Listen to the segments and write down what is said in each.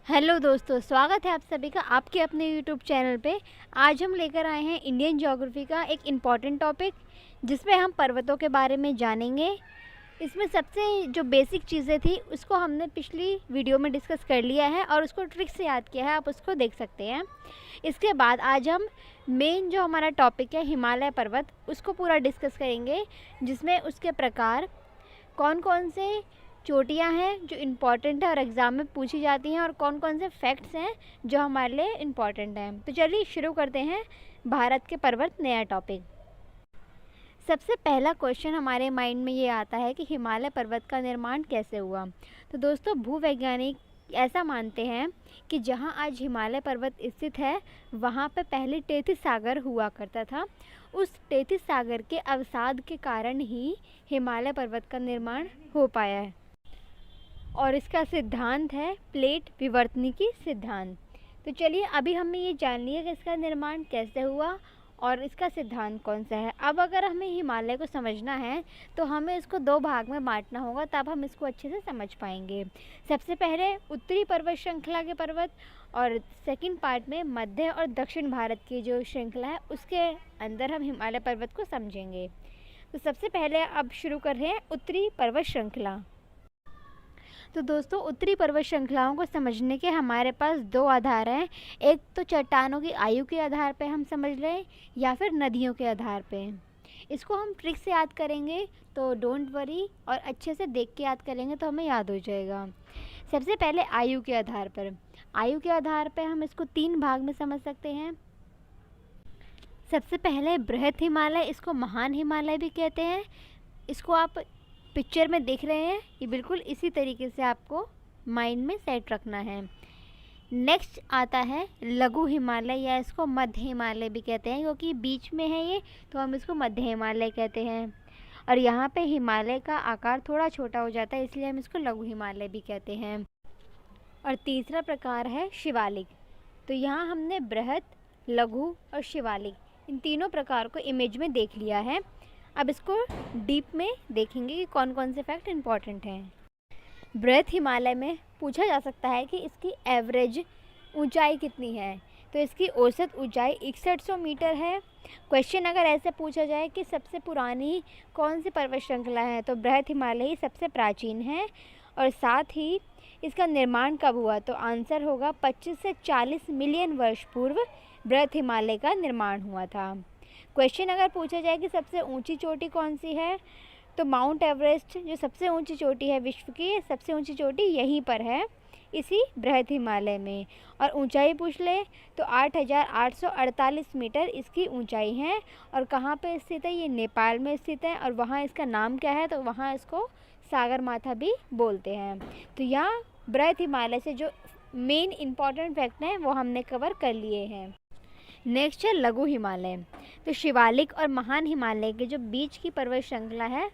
Hello दोस्तों, स्वागत है आप सभी का आपके अपने यूट्यूब चैनल पे। आज हम लेकर आए हैं इंडियन ज्योग्राफी का एक इम्पॉर्टेंट टॉपिक, जिसमें हम पर्वतों के बारे में जानेंगे। इसमें सबसे जो बेसिक चीज़ें थी उसको हमने पिछली वीडियो में डिस्कस कर लिया है और उसको ट्रिक से याद किया है, आप उसको देख सकते हैं। इसके बाद आज हम मेन जो हमारा टॉपिक है हिमालय पर्वत, उसको पूरा डिस्कस करेंगे, जिसमें उसके प्रकार, कौन कौन से चोटियाँ हैं जो इम्पॉर्टेंट है और एग्ज़ाम में पूछी जाती हैं, और कौन कौन से फैक्ट्स हैं जो हमारे लिए इम्पॉर्टेंट हैं। तो चलिए शुरू करते हैं भारत के पर्वत, नया टॉपिक। सबसे पहला क्वेश्चन हमारे माइंड में ये आता है कि हिमालय पर्वत का निर्माण कैसे हुआ। तो दोस्तों, भूवैज्ञानिक ऐसा मानते हैं कि जहाँ आज हिमालय पर्वत स्थित है वहाँ पे पहले टेथिस सागर हुआ करता था। उस टेथिस सागर के अवसाद के कारण ही हिमालय पर्वत का निर्माण हो पाया है, और इसका सिद्धांत है प्लेट विवर्तनिकी सिद्धांत। तो चलिए अभी हमें ये जान लिया कि इसका निर्माण कैसे हुआ और इसका सिद्धांत कौन सा है। अब अगर हमें हिमालय को समझना है तो हमें इसको दो भाग में बांटना होगा, तब हम इसको अच्छे से समझ पाएंगे। सबसे पहले उत्तरी पर्वत श्रृंखला के पर्वत, और सेकंड पार्ट में मध्य और दक्षिण भारत की जो श्रृंखला है उसके अंदर हम हिमालय पर्वत को समझेंगे। तो सबसे पहले अब शुरू कर रहे हैं उत्तरी पर्वत श्रृंखला। तो दोस्तों, उत्तरी पर्वत श्रृंखलाओं को समझने के हमारे पास दो आधार हैं। एक तो चट्टानों की आयु के आधार पे हम समझ लें, या फिर नदियों के आधार पे। इसको हम ट्रिक से याद करेंगे तो डोंट वरी, और अच्छे से देख के याद करेंगे तो हमें याद हो जाएगा। सबसे पहले आयु के आधार पर। आयु के आधार पर हम इसको तीन भाग में समझ सकते हैं। सबसे पहले बृहत हिमालय, इसको महान हिमालय भी कहते हैं। इसको आप पिक्चर में देख रहे हैं, ये बिल्कुल इसी तरीके से आपको माइंड में सेट रखना है। नेक्स्ट आता है लघु हिमालय, या इसको मध्य हिमालय भी कहते हैं, क्योंकि बीच में है ये, तो हम इसको मध्य हिमालय कहते हैं। और यहाँ पे हिमालय का आकार थोड़ा छोटा हो जाता है, इसलिए हम इसको लघु हिमालय भी कहते हैं। और तीसरा प्रकार है शिवालिक। तो यहाँ हमने बृहत, लघु और शिवालिक, इन तीनों प्रकार को इमेज में देख लिया है। अब इसको डीप में देखेंगे कि कौन कौन से फैक्ट इम्पॉर्टेंट हैं। बृहत हिमालय में पूछा जा सकता है कि इसकी एवरेज ऊंचाई कितनी है। तो इसकी औसत ऊंचाई 6100 मीटर है। क्वेश्चन अगर ऐसे पूछा जाए कि सबसे पुरानी कौन सी पर्वत श्रृंखला है, तो बृहत हिमालय ही सबसे प्राचीन है। और साथ ही इसका निर्माण कब हुआ, तो आंसर होगा 25 से 40 मिलियन वर्ष पूर्व बृहत हिमालय का निर्माण हुआ था। क्वेश्चन अगर पूछा जाए कि सबसे ऊंची चोटी कौन सी है, तो माउंट एवरेस्ट जो सबसे ऊंची चोटी है विश्व की, सबसे ऊंची चोटी यहीं पर है, इसी बृहत हिमालय में। और ऊंचाई पूछ ले तो 8848 मीटर इसकी ऊंचाई है। और कहाँ पे स्थित है, ये नेपाल में स्थित है। और वहाँ इसका नाम क्या है, तो वहाँ इसको सागर माथा भी बोलते हैं। तो यहाँ बृहत हिमालय से जो मेन इम्पॉर्टेंट फैक्ट हैं वो हमने कवर कर लिए हैं। नेक्स्ट है लघु हिमालय। तो शिवालिक और महान हिमालय के जो बीच की पर्वत श्रृंखला है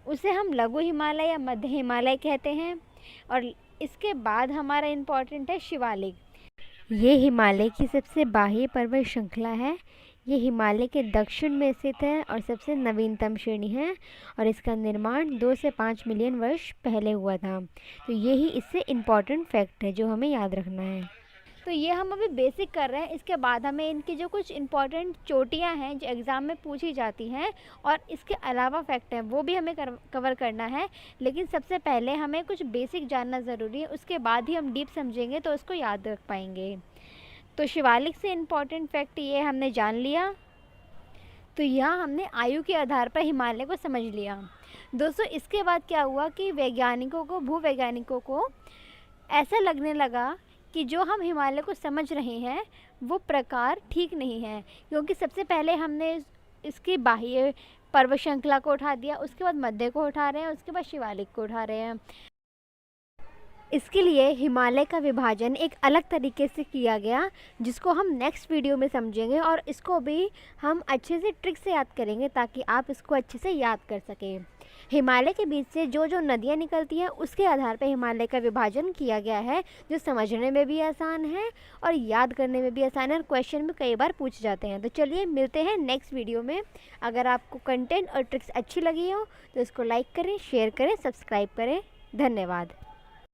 उसे हम लघु हिमालय या मध्य हिमालय कहते हैं। और इसके बाद हमारा इम्पॉर्टेंट है शिवालिक। ये हिमालय की सबसे बाह्य पर्वत श्रृंखला है। ये हिमालय के दक्षिण में स्थित है और सबसे नवीनतम श्रेणी है, और इसका निर्माण 2 से 5 मिलियन वर्ष पहले हुआ था। तो यही इससे इम्पॉर्टेंट फैक्ट है जो हमें याद रखना है। तो ये हम अभी बेसिक कर रहे हैं। इसके बाद हमें इनकी जो कुछ इंपॉर्टेंट चोटियां हैं जो एग्ज़ाम में पूछी जाती हैं, और इसके अलावा फैक्ट हैं, वो भी हमें कवर करना है। लेकिन सबसे पहले हमें कुछ बेसिक जानना ज़रूरी है, उसके बाद ही हम डीप समझेंगे तो उसको याद रख पाएंगे। तो शिवालिक से इम्पॉर्टेंट फैक्ट ये हमने जान लिया। तो यहाँ हमने आयु के आधार पर हिमालय को समझ लिया। दोस्तों, इसके बाद क्या हुआ कि भूवैज्ञानिकों को ऐसा लगने लगा कि जो हम हिमालय को समझ रहे हैं वो प्रकार ठीक नहीं है, क्योंकि सबसे पहले हमने इसकी बाह्य पर्वत श्रृंखला को उठा दिया, उसके बाद मध्य को उठा रहे हैं, उसके बाद शिवालिक को उठा रहे हैं। इसके लिए हिमालय का विभाजन एक अलग तरीके से किया गया, जिसको हम नेक्स्ट वीडियो में समझेंगे, और इसको भी हम अच्छे से ट्रिक से याद करेंगे ताकि आप इसको अच्छे से याद कर सकें। हिमालय के बीच से जो जो नदियाँ निकलती हैं उसके आधार पर हिमालय का विभाजन किया गया है, जो समझने में भी आसान है और याद करने में भी आसान है, और क्वेश्चन में कई बार पूछ जाते हैं। तो चलिए मिलते हैं नेक्स्ट वीडियो में। अगर आपको कंटेंट और ट्रिक्स अच्छी लगी हो तो इसको लाइक करें, शेयर करें, सब्सक्राइब करें। धन्यवाद।